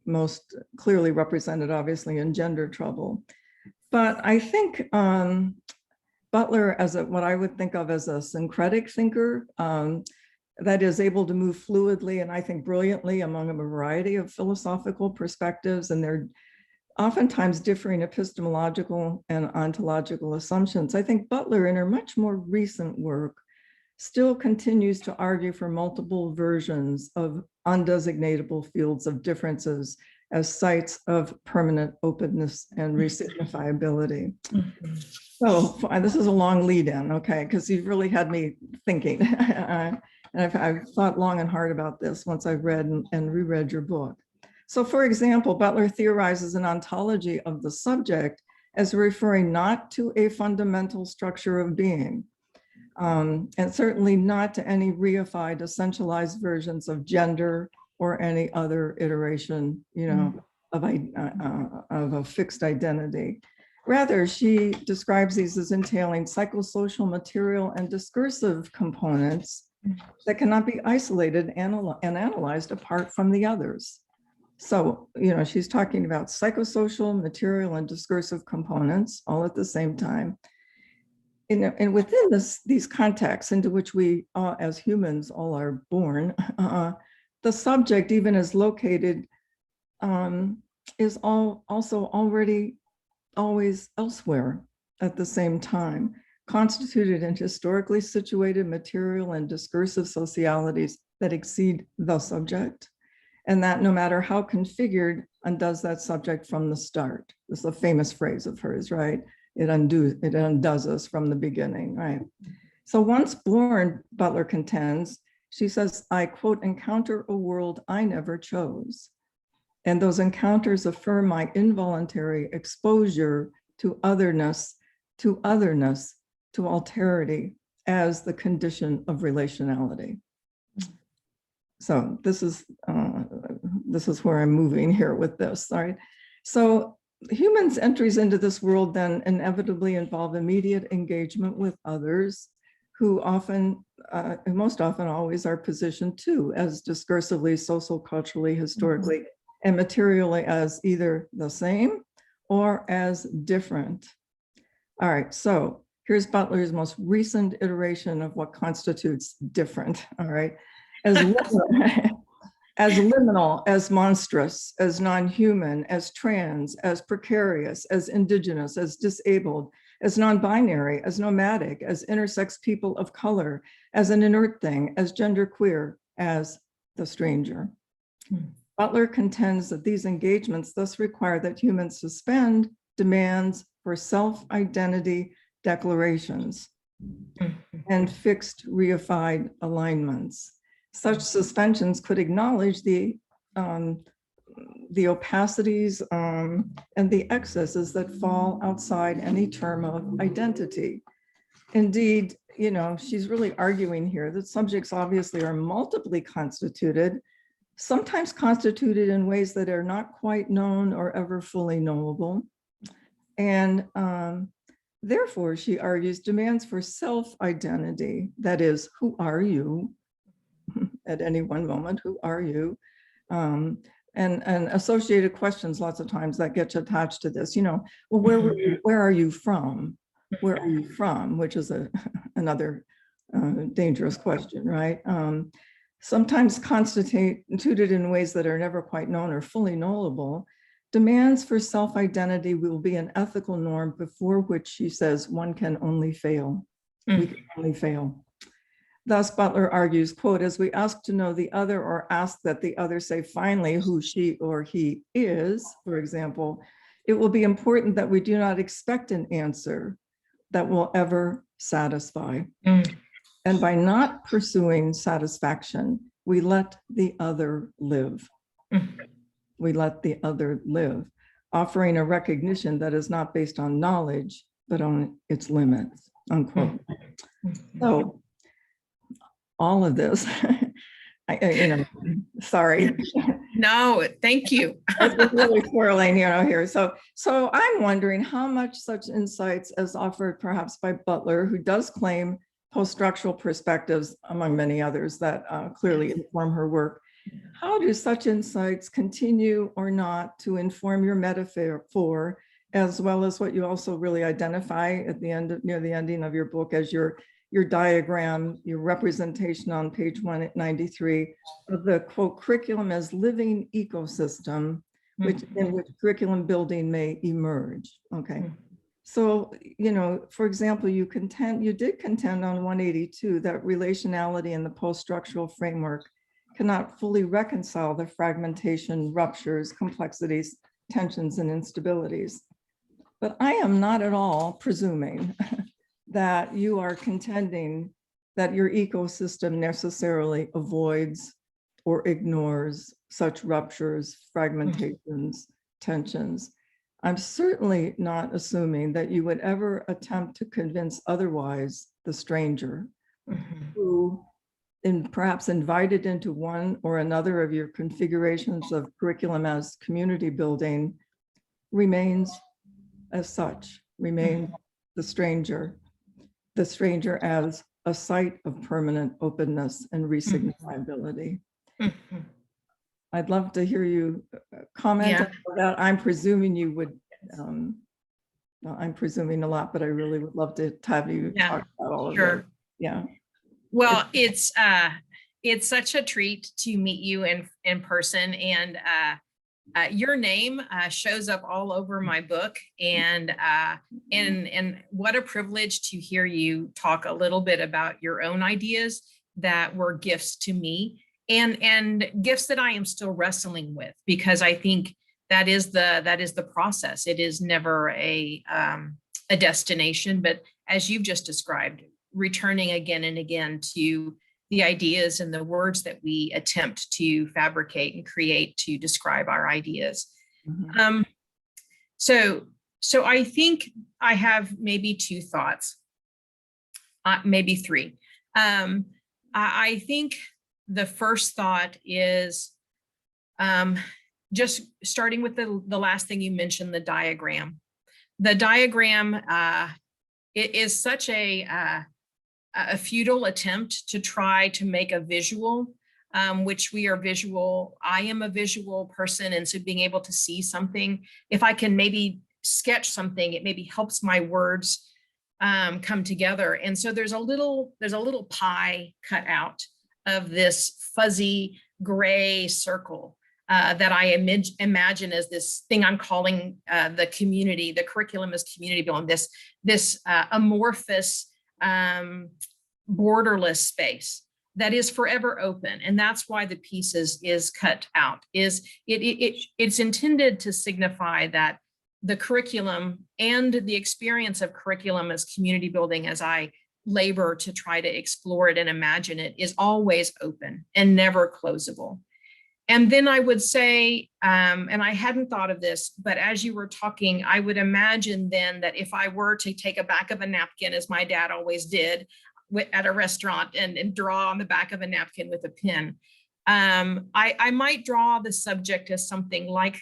most clearly represented obviously in Gender Trouble. But I think Butler as what I would think of as a syncretic thinker, that is able to move fluidly and I think brilliantly among a variety of philosophical perspectives, and they're oftentimes differing epistemological and ontological assumptions. I think Butler, in her much more recent work, still continues to argue for multiple versions of undesignatable fields of differences as sites of permanent openness and resignifiability. So this is a long lead in, okay, because you've really had me thinking. And I've thought long and hard about this once I've read and reread your book. So for example, Butler theorizes an ontology of the subject as referring not to a fundamental structure of being, and certainly not to any reified, essentialized versions of gender or any other iteration, of a fixed identity. Rather, she describes these as entailing psychosocial, material, and discursive components that cannot be isolated and analyzed apart from the others. So, she's talking about psychosocial, material, and discursive components all at the same time. And within these contexts into which we, as humans, all are born, the subject, even as located, is also already always elsewhere at the same time, constituted in historically situated material and discursive socialities that exceed the subject, and that no matter how configured, undoes that subject from the start. This is a famous phrase of hers, right? It undoes us from the beginning, right? So once born, Butler contends, she says, I, quote, encounter a world I never chose. And those encounters affirm my involuntary exposure to otherness, to alterity as the condition of relationality. So this is where I'm moving here with this, all right? So humans' entries into this world then inevitably involve immediate engagement with others who often, most often always are positioned too as discursively, social, culturally, historically, and materially as either the same or as different. All right, so here's Butler's most recent iteration of what constitutes different, all right? As as liminal, as monstrous, as non-human, as trans, as precarious, as indigenous, as disabled, as non-binary, as nomadic, as intersex people of color, as an inert thing, as genderqueer, as the stranger. Butler contends that these engagements thus require that humans suspend demands for self-identity declarations and fixed reified alignments. Such suspensions could acknowledge the opacities and the excesses that fall outside any term of identity. Indeed, you know, she's really arguing here that subjects obviously are multiply constituted, sometimes constituted in ways that are not quite known or ever fully knowable. And therefore, she argues, demands for self-identity, that is, who are you at any one moment, who are you? And associated questions lots of times that get attached to this, you know, well, where are you from? Where are you from? Which is another dangerous question, right? Sometimes constituted in ways that are never quite known or fully knowable. Demands for self-identity will be an ethical norm before which, she says, one can only fail. We can only fail. Thus, Butler argues, quote, as we ask to know the other or ask that the other say finally who she or he is, for example, it will be important that we do not expect an answer that will ever satisfy. And by not pursuing satisfaction, we let the other live. We let the other live, offering a recognition that is not based on knowledge, but on its limits, unquote. So all of this, sorry. No, thank you. It's really swirling, here. So I'm wondering how much such insights as offered perhaps by Butler, who does claim post-structural perspectives, among many others that clearly inform her work. How do such insights continue or not to inform your metaphor, as well as what you also really identify at the end, near the ending of your book, as your diagram, your representation on page 193 of the quote curriculum as living ecosystem, in which curriculum building may emerge. Okay. So, for example, you did contend on 182 that relationality in the post-structural framework cannot fully reconcile the fragmentation, ruptures, complexities, tensions, and instabilities. But I am not at all presuming that you are contending that your ecosystem necessarily avoids or ignores such ruptures, fragmentations, tensions. I'm certainly not assuming that you would ever attempt to convince otherwise the stranger who, perhaps invited into one or another of your configurations of curriculum as community building, remains as such, remains the stranger as a site of permanent openness and resignifiability. I'd love to hear you comment on that. I'm presuming you would, well, I'm presuming a lot, but I really would love to have you talk about all of that. Yeah. Well, it's such a treat to meet you in person, and your name shows up all over my book, and what a privilege to hear you talk a little bit about your own ideas that were gifts to me, and gifts that I am still wrestling with, because I think that is the process. It is never a destination, but as you've just described, returning again and again to the ideas and the words that we attempt to fabricate and create to describe our ideas. So I think I have maybe two thoughts, maybe three. I think the first thought is just starting with the last thing you mentioned, the diagram. The diagram, it is such a futile attempt to try to make a visual, which we are visual. I am a visual person, and so being able to see something, if I can maybe sketch something, it maybe helps my words come together. And so there's a little pie cut out of this fuzzy gray circle that I imagine as this thing I'm calling the community, the curriculum is community building, this amorphous, borderless space that is forever open. And that's why the piece is cut out. It's intended to signify that the curriculum and the experience of curriculum as community building, as I labor to try to explore it and imagine it, is always open and never closable. And then I would say, and I hadn't thought of this, but as you were talking, I would imagine then that if I were to take a back of a napkin, as my dad always did at a restaurant, and draw on the back of a napkin with a pen, I might draw the subject as something like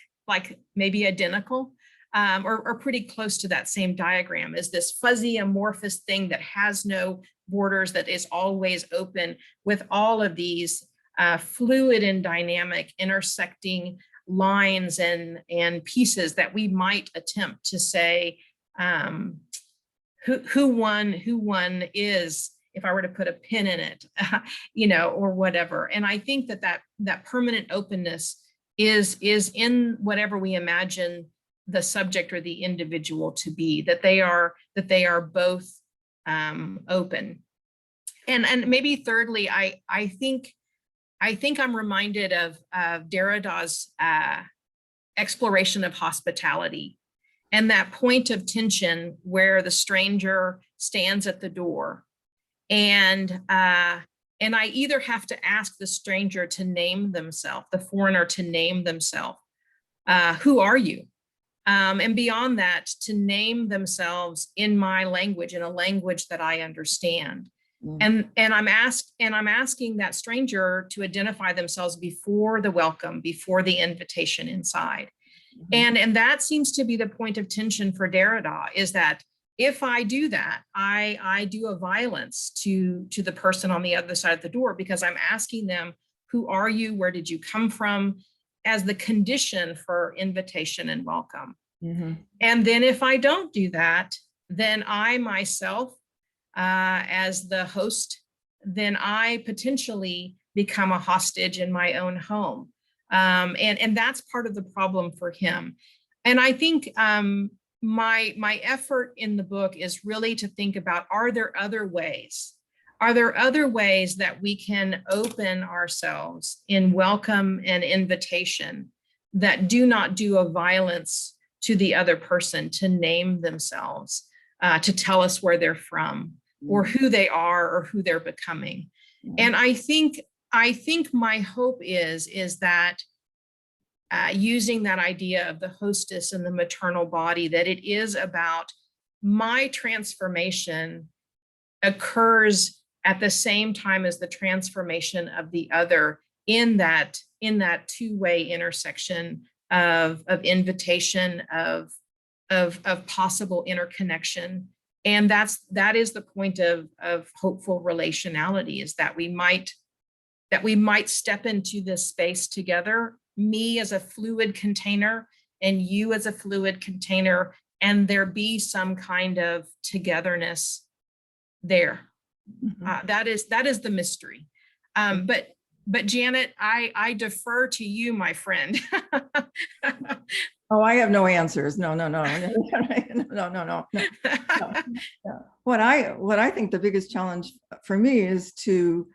maybe identical, or pretty close to that same diagram, as this fuzzy amorphous thing that has no borders, that is always open, with all of these fluid and dynamic intersecting lines and pieces that we might attempt to say who one is, if I were to put a pin in it, or whatever. And I think that permanent openness is in whatever we imagine the subject or the individual to be, that they are both open. And maybe thirdly, I think I'm reminded of Derrida's exploration of hospitality, and that point of tension where the stranger stands at the door, and I either have to ask the stranger to name themselves, the foreigner to name themselves, who are you? And beyond that, to name themselves in my language, in a language that I understand. And I'm asking that stranger to identify themselves before the welcome, before the invitation inside. And that seems to be the point of tension for Derrida, is that if I do that, I do a violence to the person on the other side of the door, because I'm asking them, who are you? Where did you come from? As the condition for invitation and welcome. And then if I don't do that, then I myself, as the host, then I potentially become a hostage in my own home. And that's part of the problem for him. And I think my effort in the book is really to think about, are there other ways? Are there other ways that we can open ourselves in welcome and invitation that do not do a violence to the other person, to name themselves, to tell us where they're from, or who they are, or who they're becoming? And I think my hope is that using that idea of the hostess and the maternal body, that it is about my transformation occurs at the same time as the transformation of the other, in that two-way intersection of invitation, of possible interconnection. And that is the point of hopeful relationality, is that we might step into this space together, me as a fluid container and you as a fluid container, and there be some kind of togetherness there. That is the mystery. But Janet, I defer to you, my friend. Oh, I have no answers. No. What I think the biggest challenge for me is to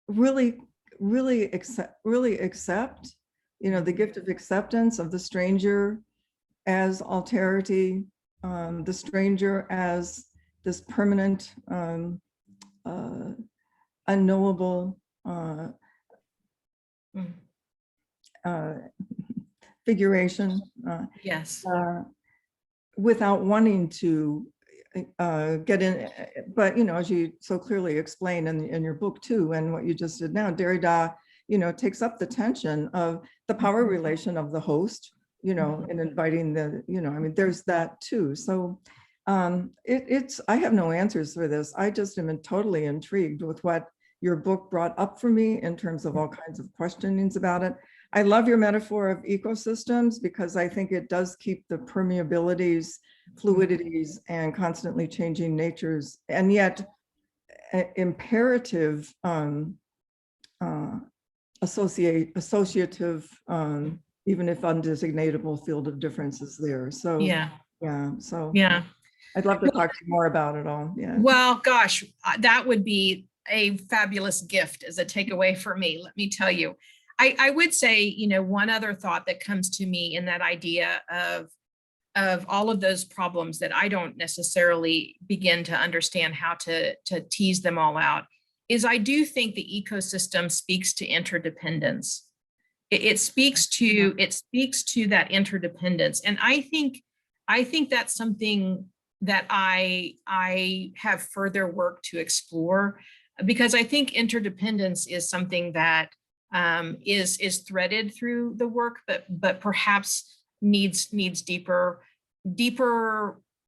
really accept, the gift of acceptance of the stranger as alterity, the stranger as this permanent, unknowable figuration. Yes. Without wanting to get in, but as you so clearly explain in your book too, and what you just did now, Derrida, takes up the tension of the power relation of the host, and inviting the, there's that too. So I have no answers for this. I just am totally intrigued with what your book brought up for me in terms of all kinds of questionings about it. I love your metaphor of ecosystems, because I think it does keep the permeabilities fluidities and constantly changing natures, and yet imperative associative, even if undesignatable field of difference is there. So Yeah, so yeah. I'd love to talk to you more about it all. Yeah. Well, gosh, that would be a fabulous gift as a takeaway for me, let me tell you. I would say, you know, one other thought that comes to me in that idea of all of those problems that I don't necessarily begin to understand how to tease them all out is I do think the ecosystem speaks to interdependence. It speaks to that interdependence. And I think that's something that I have further work to explore, because I think interdependence is something that is threaded through the work, but perhaps needs deeper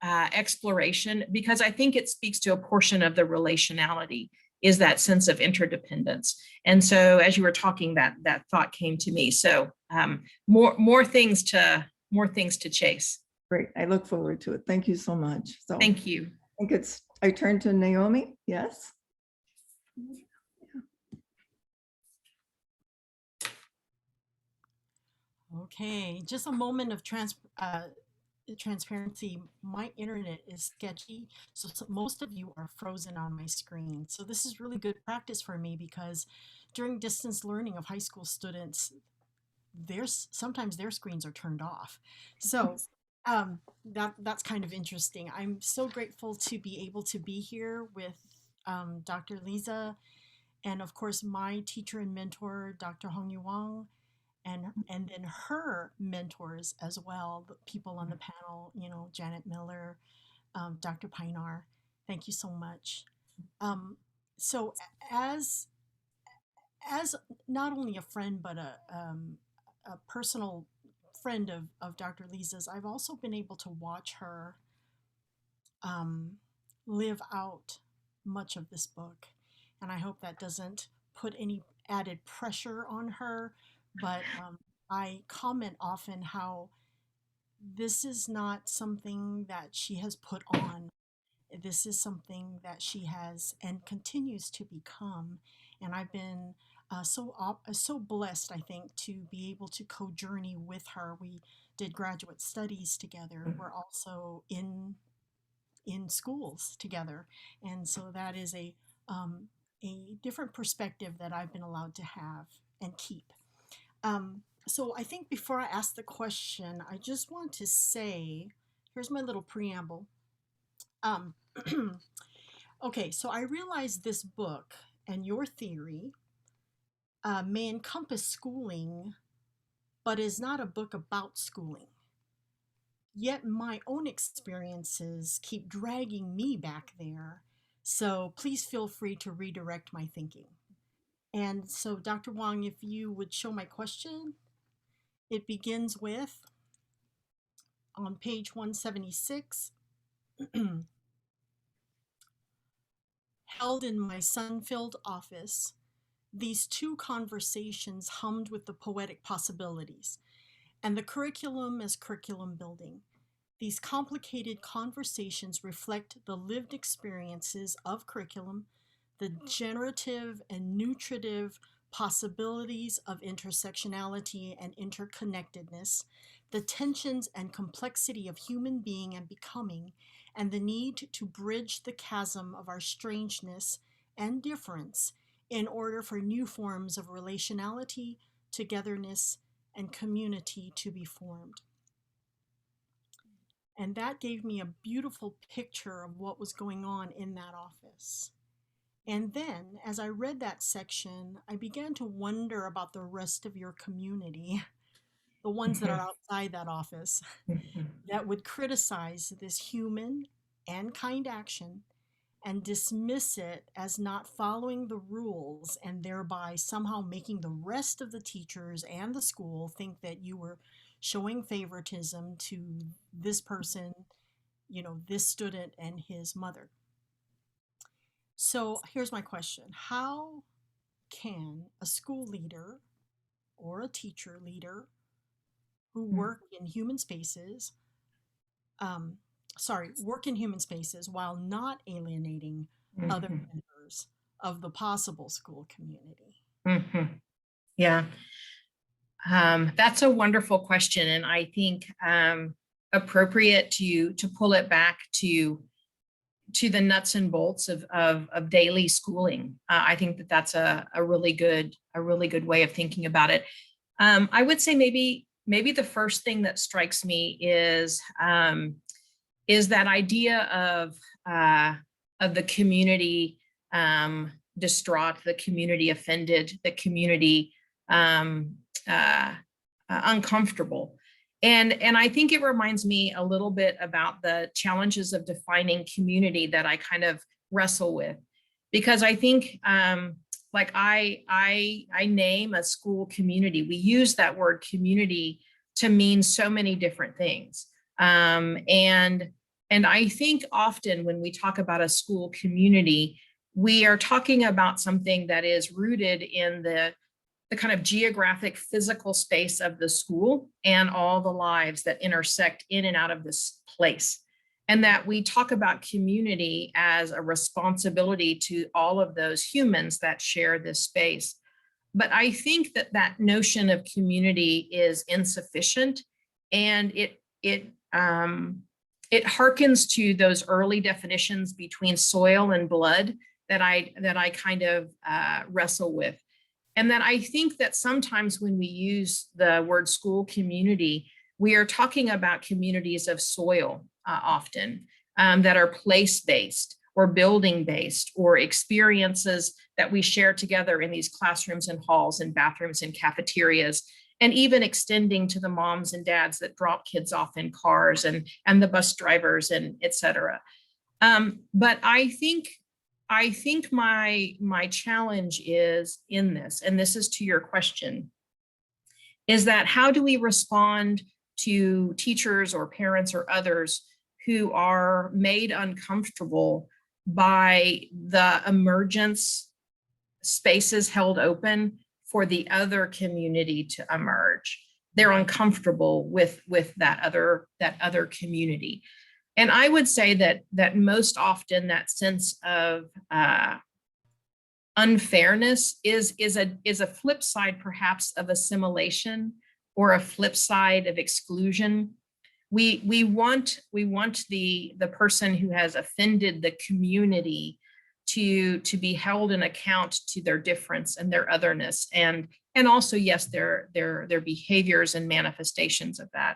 exploration, because I think it speaks to a portion of the relationality, is that sense of interdependence. And so as you were talking, that thought came to me. So more things to chase. Great. I look forward to it. Thank you so much. So Thank you. I think I turn to Naomi. Yes. Okay, just a moment of transparency. My internet is sketchy, so most of you are frozen on my screen. So this is really good practice for me, because during distance learning of high school students, sometimes their screens are turned off. So that's kind of interesting. I'm so grateful to be able to be here with Dr. Liesa, and of course my teacher and mentor, Dr. Hong Yu Wang, and then her mentors as well, the people on the panel, you know, Janet Miller, Dr. Pinar. Thank you so much. So as not only a friend, but a personal friend of Dr. Liesa's, I've also been able to watch her live out much of this book. And I hope that doesn't put any added pressure on her, but I comment often how this is not something that she has put on. This is something that she has and continues to become. And I've been so blessed, I think, to be able to co-journey with her. We did graduate studies together. We're also in schools together, and so that is a different perspective that I've been allowed to have and keep. So I think before I ask the question, I just want to say, here's my little preamble. Okay, so I realize this book and your theory may encompass schooling, but is not a book about schooling. Yet my own experiences keep dragging me back there, so please feel free to redirect my thinking. And so, Dr. Wang, if you would show my question, it begins with, on page 176, held in my sun-filled office, these two conversations hummed with the poetic possibilities, and the curriculum as curriculum building. These complicated conversations reflect the lived experiences of curriculum, the generative and nutritive possibilities of intersectionality and interconnectedness, the tensions and complexity of human being and becoming, and the need to bridge the chasm of our strangeness and difference in order for new forms of relationality, togetherness, and community to be formed. And that gave me a beautiful picture of what was going on in that office. And then, as I read that section, I began to wonder about the rest of your community, the ones that are outside that office, that would criticize this human and kind action and dismiss it as not following the rules, and thereby somehow making the rest of the teachers and the school think that you were showing favoritism to this person, you know, this student and his mother. So here's my question. How can a school leader or a teacher leader who work in human spaces work in human spaces while not alienating other members of the possible school community? Yeah, that's a wonderful question, and I think appropriate to pull it back to the nuts and bolts of daily schooling. I think that that's a really good way of thinking about it. I would say maybe the first thing that strikes me is that idea of the community distraught, the community offended, the community uncomfortable. And I think it reminds me a little bit about the challenges of defining community that I kind of wrestle with, because I think like I name a school community. We use that word community to mean so many different things. And I think often when we talk about a school community, we are talking about something that is rooted in the kind of geographic physical space of the school and all the lives that intersect in and out of this place. And that we talk about community as a responsibility to all of those humans that share this space. But I think that notion of community is insufficient, and it harkens to those early definitions between soil and blood that I kind of wrestle with. And that I think that sometimes when we use the word school community, we are talking about communities of soil often that are place-based or building-based, or experiences that we share together in these classrooms and halls and bathrooms and cafeterias, and even extending to the moms and dads that drop kids off in cars and the bus drivers and et cetera. But I think my challenge is in this, and this is to your question, is that how do we respond to teachers or parents or others who are made uncomfortable by the emergence spaces held open for the other community to emerge? They're uncomfortable with that other community. And I would say that most often that sense of unfairness is a flip side, perhaps, of assimilation, or a flip side of exclusion. We want the person who has offended the community to be held in account to their difference and their otherness, and also, yes, their behaviors and manifestations of that.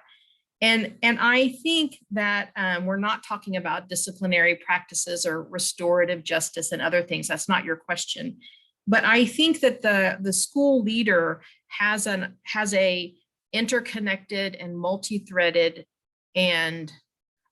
And I think that we're not talking about disciplinary practices or restorative justice and other things. That's not your question. But I think that the school leader has a interconnected and multi-threaded and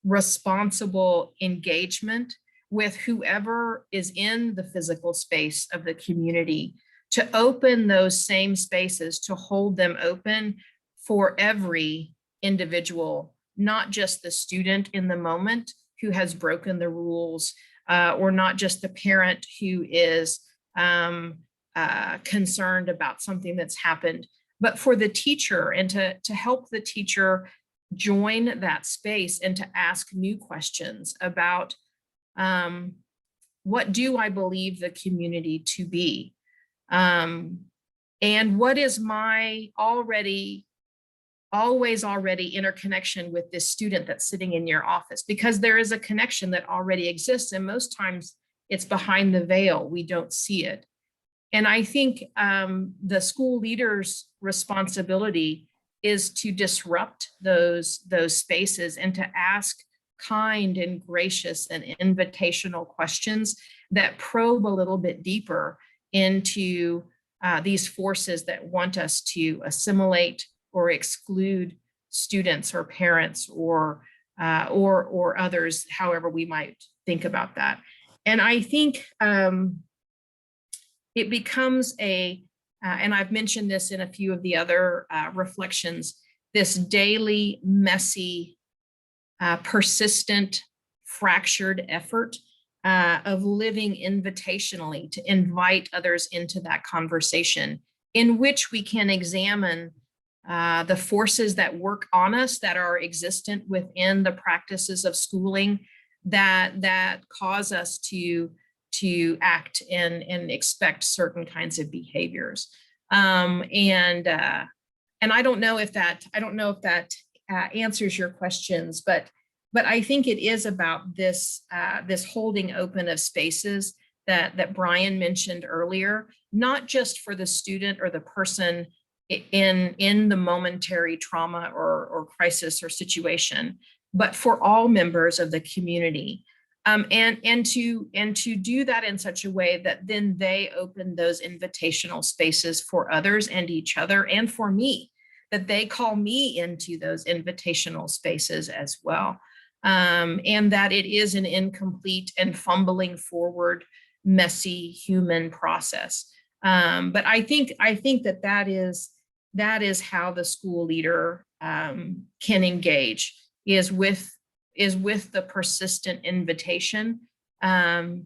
responsible engagement with whoever is in the physical space of the community, to open those same spaces, to hold them open for every individual, not just the student in the moment who has broken the rules, or not just the parent who is concerned about something that's happened, but for the teacher, and to help the teacher join that space and to ask new questions about what do I believe the community to be? And what is my always interconnection with this student that's sitting in your office? Because there is a connection that already exists, and most times it's behind the veil. We don't see it. And I think the school leader's responsibility is to disrupt those spaces and to ask kind and gracious and invitational questions that probe a little bit deeper into these forces that want us to assimilate or exclude students or parents or others, however we might think about that. And I think it becomes and I've mentioned this in a few of the other reflections, this daily, messy, persistent, fractured effort of living invitationally to invite others into that conversation, in which we can examine the forces that work on us that are existent within the practices of schooling that cause us to act and expect certain kinds of behaviors. And I don't know if that answers your questions, but I think it is about this this holding open of spaces that Brian mentioned earlier, not just for the student or the person in the momentary trauma or crisis or situation, but for all members of the community. And to do that in such a way that then they open those invitational spaces for others and each other, and for me, that they call me into those invitational spaces as well. And that it is an incomplete and fumbling forward, messy human process. But I think that is how the school leader can engage, is with the persistent invitation and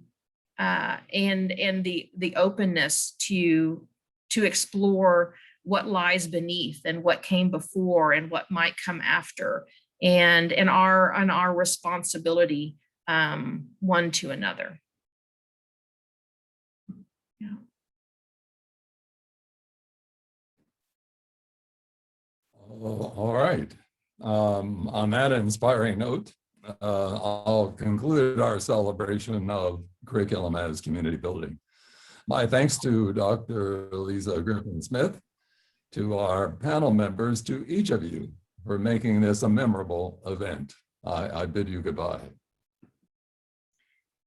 the openness to explore what lies beneath and what came before and what might come after, and our responsibility one to another. Yeah. All right. On that inspiring note, I'll conclude our celebration of curriculum as community building. My thanks to Dr. Liesa Griffin Smith, to our panel members, to each of you for making this a memorable event. I bid you goodbye.